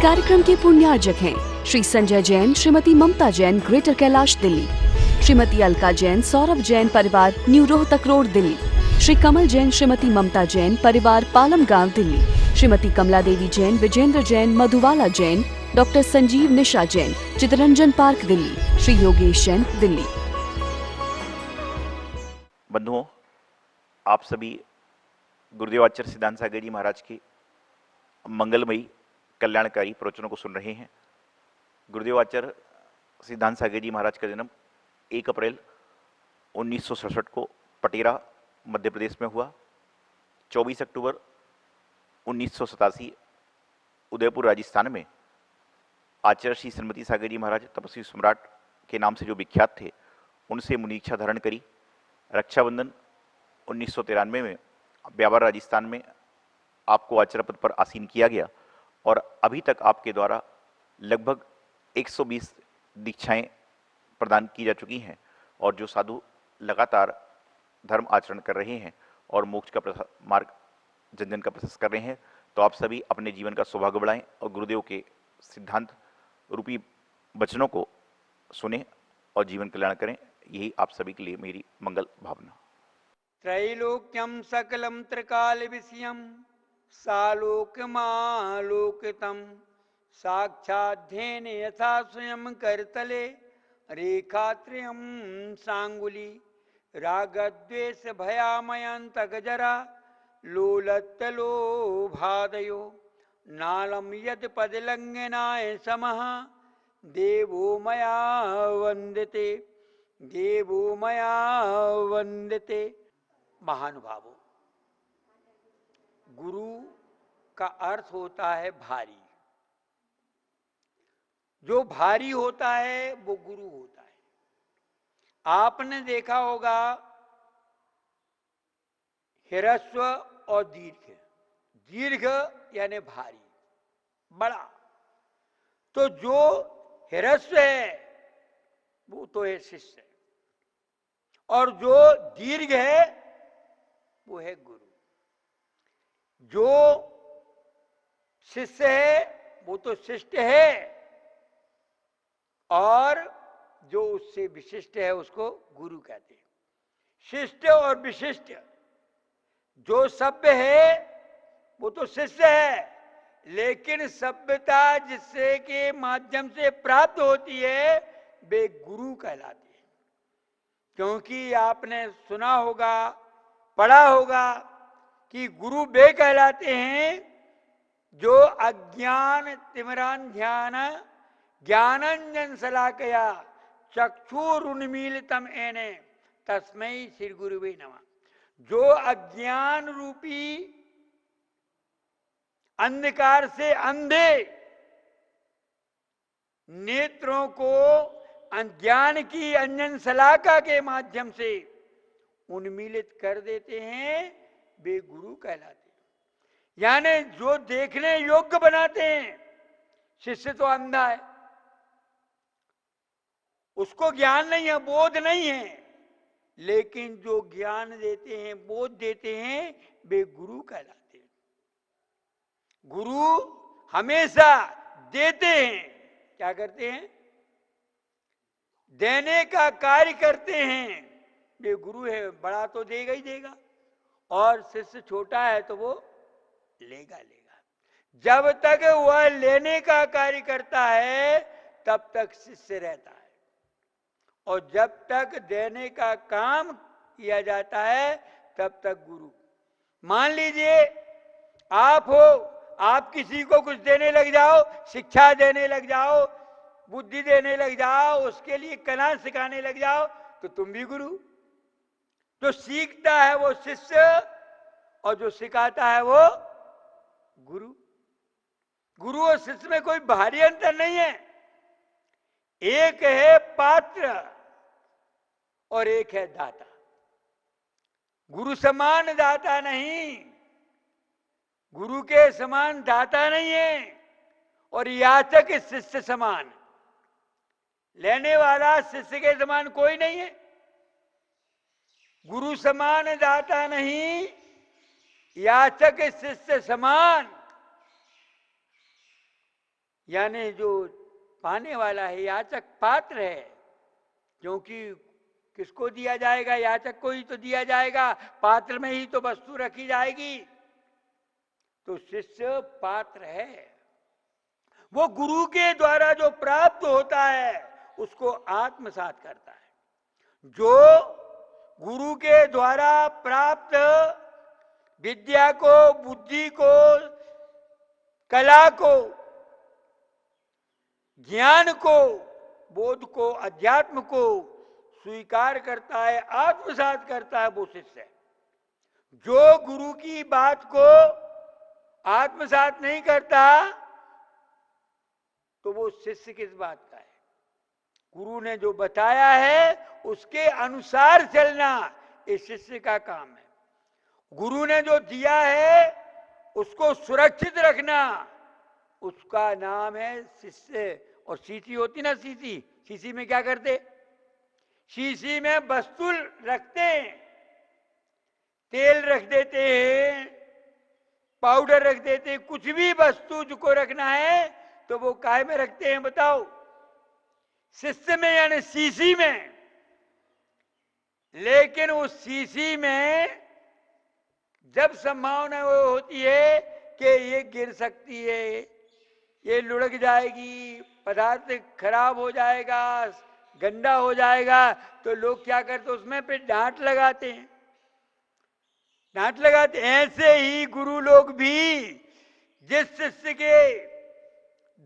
कार्यक्रम के पुण्यार्जक हैं श्री संजय जैन, श्रीमती ममता जैन, ग्रेटर कैलाश दिल्ली, श्रीमती अलका जैन, सौरभ जैन, परिवार न्यू रोहतक रोड दिल्ली, श्री कमल जैन, श्रीमती ममता जैन, परिवार पालम गांव दिल्ली, श्रीमती कमला देवी जैन, विजेंद्र जैन, मधुबाला जैन, डॉक्टर संजीव निशा जैन, चितरंजन पार्क दिल्ली, श्री योगेश जैन दिल्ली। बंधुओं, आप सभी गुरुदेव आचार्य सिद्धांत सागर जी महाराज के मंगलमयी कल्याणकारी प्रवचनों को सुन रहे हैं। गुरुदेव आचार्य सिद्धांत सागर जी महाराज का जन्म 1 अप्रैल 1967 को पटेरा मध्य प्रदेश में हुआ। 24 अक्टूबर 1987 उदयपुर राजस्थान में आचार्य श्री श्रीमती सागर जी महाराज तपस्वी सम्राट के नाम से जो विख्यात थे, उनसे मुनीक्षा धारण करी। रक्षाबंधन 1993 में ब्यावर राजस्थान में आपको आचार्य पद पर आसीन किया गया और अभी तक आपके द्वारा लगभग 120 दीक्षाएं प्रदान की जा चुकी हैं और जो साधु लगातार धर्म आचरण कर रहे हैं और मोक्ष का मार्ग जन जन का प्रशस्त कर रहे हैं। तो आप सभी अपने जीवन का सौभाग्य बढ़ाएं और गुरुदेव के सिद्धांत रूपी वचनों को सुने और जीवन कल्याण करें। यही आप सभी के लिए मेरी मंगल भावना। त्रैलोक्यम सकलम त्रिकाल विषयम सालोकमालोकितम साक्षाध्येन यथा स्वयं करतले रेखात्रयम सांगुली रागद्वेष भयामयंतकजरा लोलत्तलोभादयो नालम यद पदलंघनाय समः देवो मया वंदते, देवो मया वंदते। महानुभावों, गुरु का अर्थ होता है भारी। जो भारी होता है वो गुरु होता है। आपने देखा होगा ह्रस्व और दीर्घ। दीर्घ यानी भारी, बड़ा। तो जो ह्रस्व है वो तो है शिष्य, और जो दीर्घ है वो है गुरु। जो शिष्य है वो तो शिष्ट है, और जो उससे विशिष्ट है उसको गुरु कहते हैं। शिष्ट और विशिष्ट, जो सभ्य है वो तो शिष्य है, लेकिन सभ्यता जिससे के माध्यम से प्राप्त होती है वे गुरु कहलाते हैं। क्योंकि आपने सुना होगा, पढ़ा होगा कि गुरु वे कहलाते हैं जो अज्ञान तिमिरान ध्यान ज्ञानंजन शलाकया चक्षुरुन्मीलितम एने तस्मै श्री गुरुवे नमः। जो अज्ञान रूपी अंधकार से अंधे नेत्रों को ज्ञान की अंजन शलाका के माध्यम से उन्मीलित कर देते हैं, वे गुरु कहलाते हैं। यानी जो देखने योग्य बनाते हैं। शिष्य तो अंधा है, उसको ज्ञान नहीं है, बोध नहीं है, लेकिन जो ज्ञान देते हैं, बोध देते हैं, वे गुरु कहलाते हैं। गुरु हमेशा देते हैं। क्या करते हैं? देने का कार्य करते हैं। वे गुरु है। बड़ा तो देगा ही देगा, और शिष्य छोटा है तो वो लेगा लेगा। जब तक वह लेने का कार्य करता है तब तक शिष्य रहता है, और जब तक देने का काम किया जाता है तब तक गुरु। मान लीजिए आप हो, आप किसी को कुछ देने लग जाओ, शिक्षा देने लग जाओ, बुद्धि देने लग जाओ, उसके लिए कला सिखाने लग जाओ, तो तुम भी गुरु। जो सीखता है वो शिष्य, और जो सिखाता है वो गुरु। गुरु और शिष्य में कोई भारी अंतर नहीं है। एक है पात्र और एक है दाता। गुरु समान दाता नहीं, गुरु के समान दाता नहीं है, और याचक शिष्य समान। लेने वाला शिष्य के समान कोई नहीं है। गुरु समान दाता नहीं, याचक शिष्य समान। यानी जो पाने वाला है याचक पात्र है, क्योंकि किसको दिया जाएगा? याचक को ही तो दिया जाएगा, पात्र में ही तो वस्तु रखी जाएगी। तो शिष्य पात्र है, वो गुरु के द्वारा जो प्राप्त होता है उसको आत्मसात करता है। जो गुरु के द्वारा प्राप्त विद्या को, बुद्धि को, कला को, ज्ञान को, बोध को, अध्यात्म को स्वीकार करता है, आत्मसात करता है, वो शिष्य है। जो गुरु की बात को आत्मसात नहीं करता तो वो शिष्य किस बात का है? गुरु ने जो बताया है उसके अनुसार चलना इस शिष्य का काम है। गुरु ने जो दिया है उसको सुरक्षित रखना, उसका नाम है शिष्य। और शीशी होती ना, शीशी, शीशी में क्या करते? शीशी में वस्तु रखते हैं, तेल रख देते हैं, पाउडर रख देते हैं, कुछ भी वस्तु जिसको रखना है तो वो काहे में रखते हैं बताओ? शिष्य में, यानी शीशी में। लेकिन उस शीशी में जब संभावना वो होती है कि ये गिर सकती है, ये लुढ़क जाएगी, पदार्थ खराब हो जाएगा, गंदा हो जाएगा, तो लोग क्या करते? उसमें फिर डांट लगाते हैं, डांट लगाते। ऐसे ही गुरु लोग भी जिस शिष्य के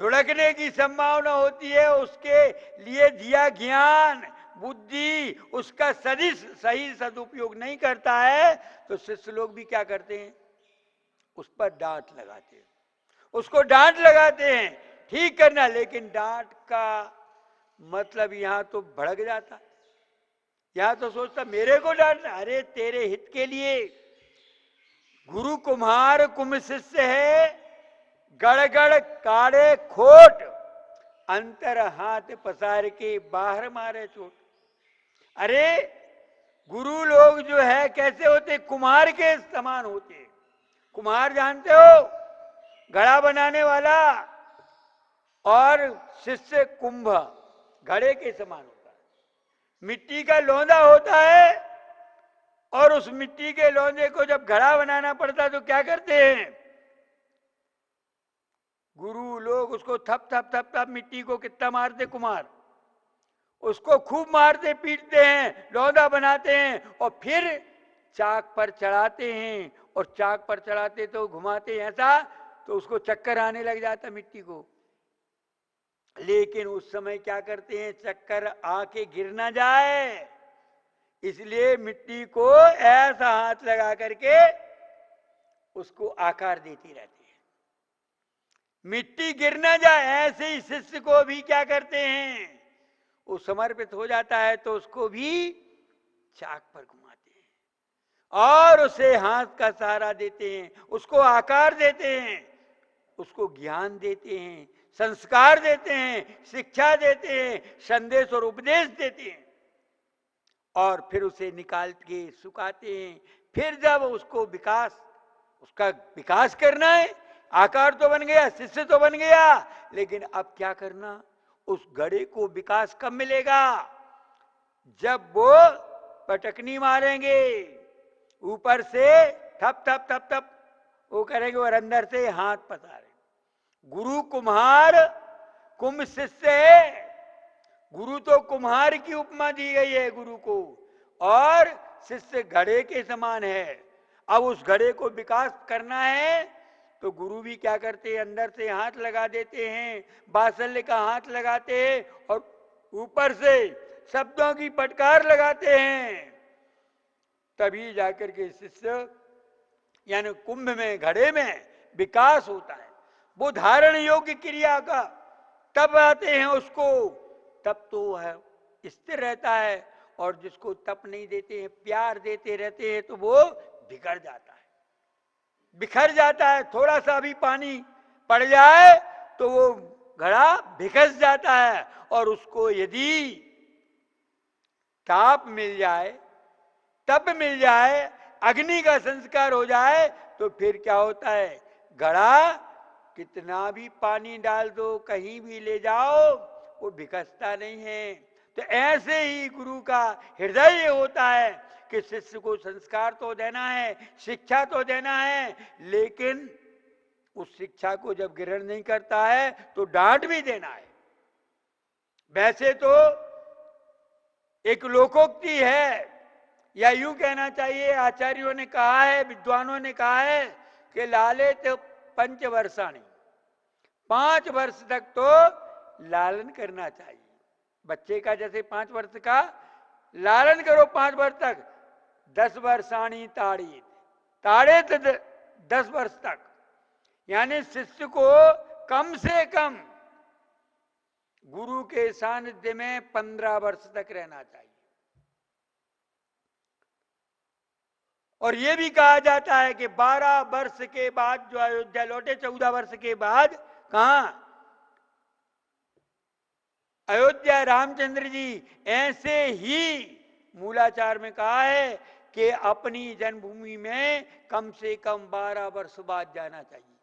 धुड़कने की संभावना होती है उसके लिए दिया ज्ञान, बुद्धि, उसका सही सदुपयोग नहीं करता है, तो शिष्य लोग भी क्या करते हैं? उस पर डांट लगाते हैं, उसको डांट लगाते हैं, ठीक करना। लेकिन डांट का मतलब यहां तो भड़क जाता, यहां तो सोचता मेरे को डांटना, अरे तेरे हित के लिए। गुरु कुम्हार कुम्भ शिष्य है, गड़गड़ काढ़े खोट, अंतर हाथ पसार के बाहर मारे चोट। अरे गुरु लोग जो है कैसे होते? कुम्हार के समान होते। कुम्हार जानते हो? घड़ा बनाने वाला। और शिष्य कुंभ घड़े के समान होता है। मिट्टी का लौंदा होता है और उस मिट्टी के लौंदे को जब घड़ा बनाना पड़ता है तो क्या करते हैं? गुरु लोग उसको थप थप थप थप मिट्टी को कितना मारते कुम्हार, उसको खूब मारते पीटते हैं, लौंदा बनाते हैं और फिर चाक पर चढ़ाते हैं। और चाक पर चढ़ाते तो घुमाते ऐसा तो उसको चक्कर आने लग जाता मिट्टी को। लेकिन उस समय क्या करते हैं? चक्कर आके गिर ना जाए इसलिए मिट्टी को ऐसा हाथ लगा करके उसको आकार देती रहती है, मिट्टी गिर ना जाए। ऐसे ही शिष्य को भी क्या करते हैं? वो समर्पित हो जाता है तो उसको भी चाक पर घुमाते हैं और उसे हाथ का सहारा देते हैं, उसको आकार देते हैं, उसको ज्ञान देते हैं, संस्कार देते हैं, शिक्षा देते हैं, संदेश और उपदेश देते हैं और फिर उसे निकाल के सुखाते हैं। फिर जब उसको उसका विकास करना है, आकार तो बन गया, शिष्य तो बन गया, लेकिन अब क्या करना? उस घड़े को विकास कब मिलेगा? जब वो पटकनी मारेंगे ऊपर से, थप थप थप थप वो करेंगे और अंदर से हाथ पसारे। गुरु कुम्हार कुंभ शिष्य है। गुरु तो कुम्हार की उपमा दी गई है गुरु को, और शिष्य घड़े के समान है। अब उस घड़े को विकास करना है तो गुरु भी क्या करते हैं? अंदर से हाथ लगा देते हैं, बात्सल्य का हाथ लगाते हैं और ऊपर से शब्दों की फटकार लगाते हैं। तभी जाकर के शिष्य यानी कुंभ में, घड़े में विकास होता है। वो धारण योग्य क्रिया का तब आते हैं उसको, तब तो है स्थिर रहता है। और जिसको तप नहीं देते हैं, प्यार देते रहते हैं, तो वो बिगड़ जाता है, बिखर जाता है। थोड़ा सा भी पानी पड़ जाए तो वो घड़ा बिखस जाता है। और उसको यदि ताप मिल जाए, तप मिल जाए, अग्नि का संस्कार हो जाए तो फिर क्या होता है? घड़ा कितना भी पानी डाल दो, कहीं भी ले जाओ, वो बिकसता नहीं है। तो ऐसे ही गुरु का हृदय होता है कि शिष्य को संस्कार तो देना है, शिक्षा तो देना है, लेकिन उस शिक्षा को जब ग्रहण नहीं करता है तो डांट भी देना है। वैसे तो एक लोकोक्ति है, या यूं कहना चाहिए आचार्यों ने कहा है, विद्वानों ने कहा है कि लाले तो पंचवर्षाणी, 5 वर्ष तक तो लालन करना चाहिए बच्चे का। जैसे 5 वर्ष का लालन करो 5 वर्ष तक, 10 वर्षाणी ताड़ित, ताड़े तो 10 वर्ष तक, यानी शिष्य को कम से कम गुरु के सानिध्य में 15 वर्ष तक रहना चाहिए। और यह भी कहा जाता है कि 12 वर्ष के बाद जो अयोध्या लौटे, 14 वर्ष के बाद, कहां अयोध्या रामचंद्र जी, ऐसे ही मूलाचार में कहा है कि अपनी जन्मभूमि में कम से कम 12 वर्ष बाद जाना चाहिए,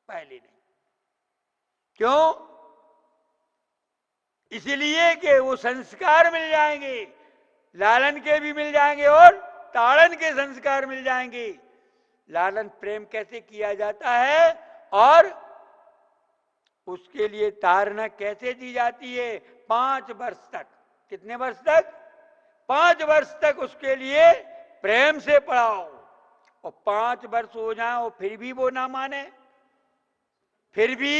पहले नहीं। क्यों? इसलिए कि वो संस्कार मिल जाएंगे, लालन के भी मिल जाएंगे और ताड़न के संस्कार मिल जाएंगे। लालन प्रेम कैसे किया जाता है और उसके लिए ताड़ना कैसे दी जाती है, 5 वर्ष तक। कितने वर्ष तक? 5 वर्ष तक उसके लिए प्रेम से पढ़ाओ। और 5 वर्ष हो जाए और फिर भी वो ना माने, फिर भी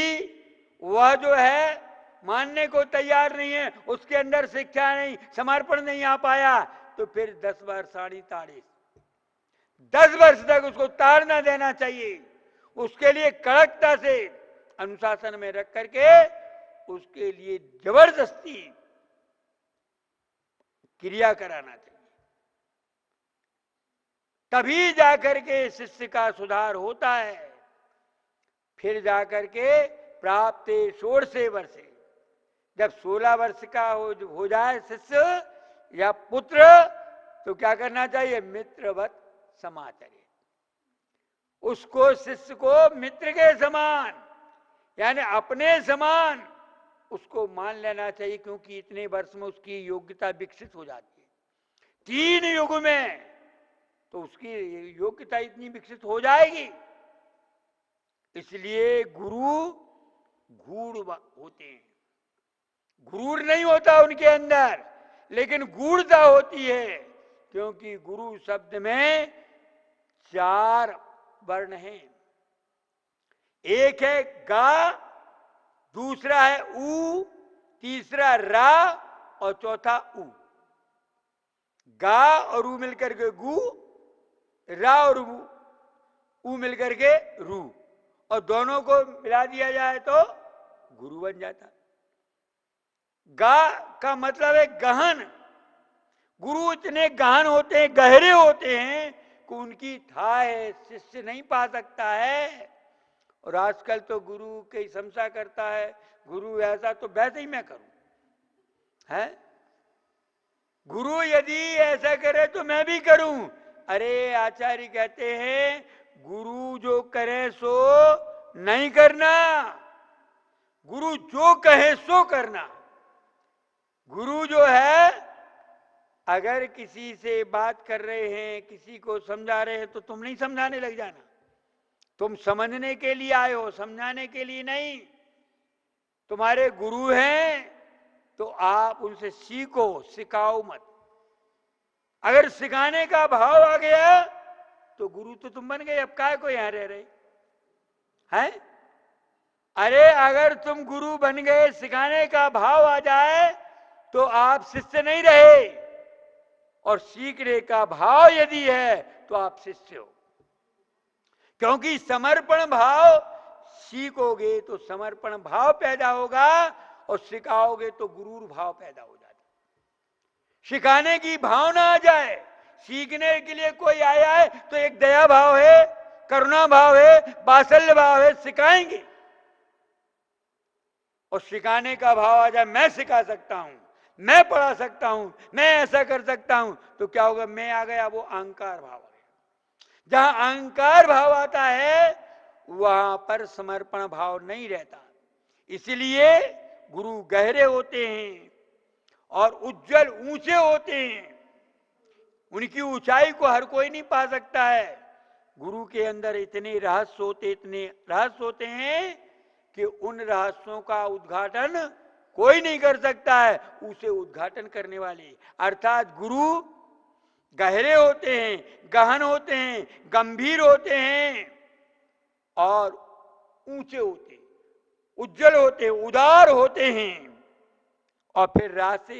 वह जो है मानने को तैयार नहीं है, उसके अंदर शिक्षा नहीं, समर्पण नहीं आ पाया, तो फिर 10 वर्षाणी ताड़े, 10 वर्ष तक उसको ताड़ना देना चाहिए। उसके लिए कड़कता से अनुशासन में रख करके उसके लिए जबरदस्ती क्रिया कराना चाहिए, तभी जाकर के शिष्य का सुधार होता है। फिर जाकर के प्राप्त 16 वर्षे, जब 16 वर्ष का हो जाए शिष्य या पुत्र, तो क्या करना चाहिए? मित्रवत समाचरे, उसको शिष्य को मित्र के समान, यानी अपने समान उसको मान लेना चाहिए, क्योंकि इतने वर्ष में उसकी योग्यता विकसित हो जाती है। 3 युग में तो उसकी योग्यता इतनी विकसित हो जाएगी। इसलिए गुरु गूढ़ होते हैं, गुरूर नहीं होता उनके अंदर, लेकिन गूढ़ता होती है, क्योंकि गुरु शब्द में 4 वर्ण हैं। एक है गा, दूसरा है ऊ, तीसरा रा और चौथा ऊ। गा और ऊ मिलकर के गु, रा और ऊ मिलकर के रू, और दोनों को मिला दिया जाए तो गुरु बन जाता। गा का मतलब है गहन। गुरु इतने गहन होते हैं, गहरे होते हैं कि उनकी थाह शिष्य नहीं पा सकता है। और आजकल तो गुरु की समझा करता है, गुरु ऐसा तो वैसे ही मैं करूं, है गुरु यदि ऐसा करे तो मैं भी करूं। अरे आचार्य कहते हैं गुरु जो करे सो नहीं करना, गुरु जो कहे सो करना। गुरु जो है, अगर किसी से बात कर रहे हैं, किसी को समझा रहे हैं, तो तुम नहीं समझाने लग जाना। तुम समझने के लिए आए हो, समझाने के लिए नहीं। तुम्हारे गुरु हैं तो आप उनसे सीखो, सिखाओ मत। अगर सिखाने का भाव आ गया तो गुरु तो तुम बन गए, अब काय को यहां रह रहे हैं? अरे अगर तुम गुरु बन गए, सिखाने का भाव आ जाए तो आप शिष्य नहीं रहे, और सीखने का भाव यदि है तो आप शिष्य हो। क्योंकि समर्पण भाव सीखोगे तो समर्पण भाव पैदा होगा, और सिखाओगे तो गुरूर भाव पैदा हो जाता। सिखाने की भावना आ जाए, सीखने के लिए कोई आया है तो एक दया भाव है, करुणा भाव है, वात्सल्य भाव है, सिखाएंगे। और सिखाने का भाव आ जाए, मैं सिखा सकता हूं, मैं पढ़ा सकता हूं, मैं ऐसा कर सकता हूं, तो क्या होगा? मैं आ गया, वो अहंकार भाव आ गया। जहां अहंकार भाव आता है वहां पर समर्पण भाव नहीं रहता। इसलिए गुरु गहरे होते हैं और उज्जवल ऊंचे होते हैं। उनकी ऊंचाई को हर कोई नहीं पा सकता है। गुरु के अंदर इतने रहस्य होते हैं कि उन रहस्यों का उद्घाटन कोई नहीं कर सकता है। उसे उद्घाटन करने वाले अर्थात गुरु गहरे होते हैं, गहन होते हैं, गंभीर होते हैं और ऊंचे होते हैं, उज्जवल होते हैं, उदार होते हैं और फिर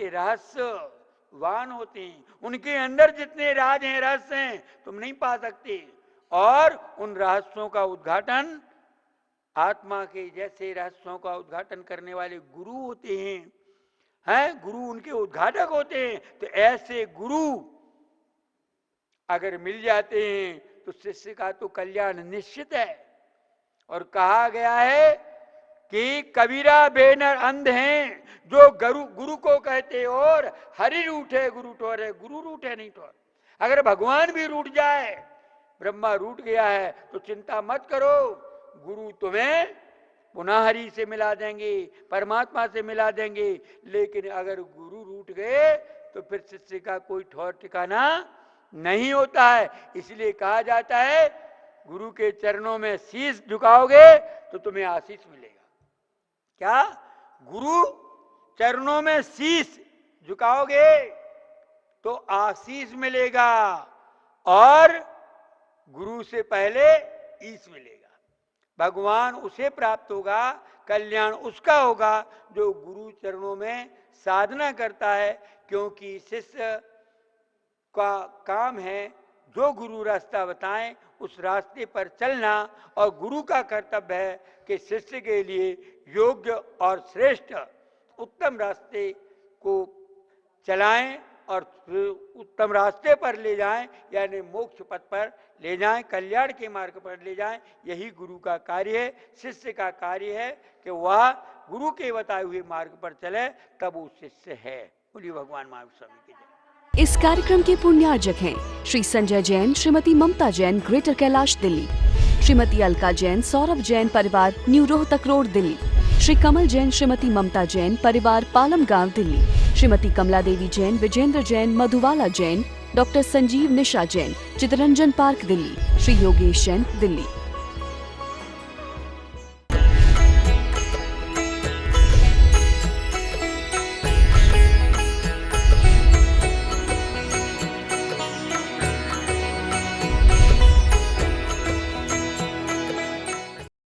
रहस्यवान होते हैं। उनके अंदर जितने राज हैं, रहस्य हैं, तुम नहीं पा सकते। और उन रहस्यों का उद्घाटन आत्मा के जैसे रहस्यों का उद्घाटन करने वाले गुरु होते हैं, गुरु उनके उद्घाटक होते हैं। तो ऐसे गुरु अगर मिल जाते हैं तो शिष्य का तो कल्याण निश्चित है। और कहा गया है कि कबीरा बेनर अंध हैं जो गुरु को कहते और हरि रूठे गुरु ठोरे, गुरु रूठे नहीं ठोर। अगर भगवान भी रूठ जाए, ब्रह्मा रूठ गया है, तो चिंता मत करो, गुरु तुम्हें पुनः हरि से मिला देंगे, परमात्मा से मिला देंगे। लेकिन अगर गुरु रूठ गए तो फिर शिष्य का कोई ठौर ठिकाना नहीं होता है। इसलिए कहा जाता है गुरु के चरणों में शीश झुकाओगे तो तुम्हें आशीष मिलेगा। क्या? गुरु चरणों में शीश झुकाओगे तो आशीष मिलेगा और गुरु से पहले ईश मिलेगा। भगवान उसे प्राप्त होगा, कल्याण उसका होगा जो गुरु चरणों में साधना करता है। क्योंकि शिष्य का काम है जो गुरु रास्ता बताएं उस रास्ते पर चलना, और गुरु का कर्तव्य है कि शिष्य के लिए योग्य और श्रेष्ठ उत्तम रास्ते को चलाएं और उत्तम रास्ते पर ले जाएं, यानी मोक्ष पथ पर ले जाएं, कल्याण के मार्ग पर ले जाएं। यही गुरु का कार्य है। शिष्य का कार्य है कि वह गुरु के बताए हुए मार्ग पर चले, तब वो शिष्य है। बोलिए भगवान महावीर स्वामी की जय। इस कार्यक्रम के पुण्यार्जक हैं श्री संजय जैन, श्रीमती ममता जैन, ग्रेटर कैलाश दिल्ली, श्रीमती अलका जैन, सौरभ जैन परिवार, न्यू रोहतक रोड दिल्ली, श्री कमल जैन, श्रीमती ममता जैन परिवार, पालम गांव दिल्ली, श्रीमती कमला देवी जैन, विजेंद्र जैन, मधुबाला जैन, डॉक्टर संजीव निशा जैन, चितरंजन पार्क दिल्ली, श्री योगेश जैन दिल्ली।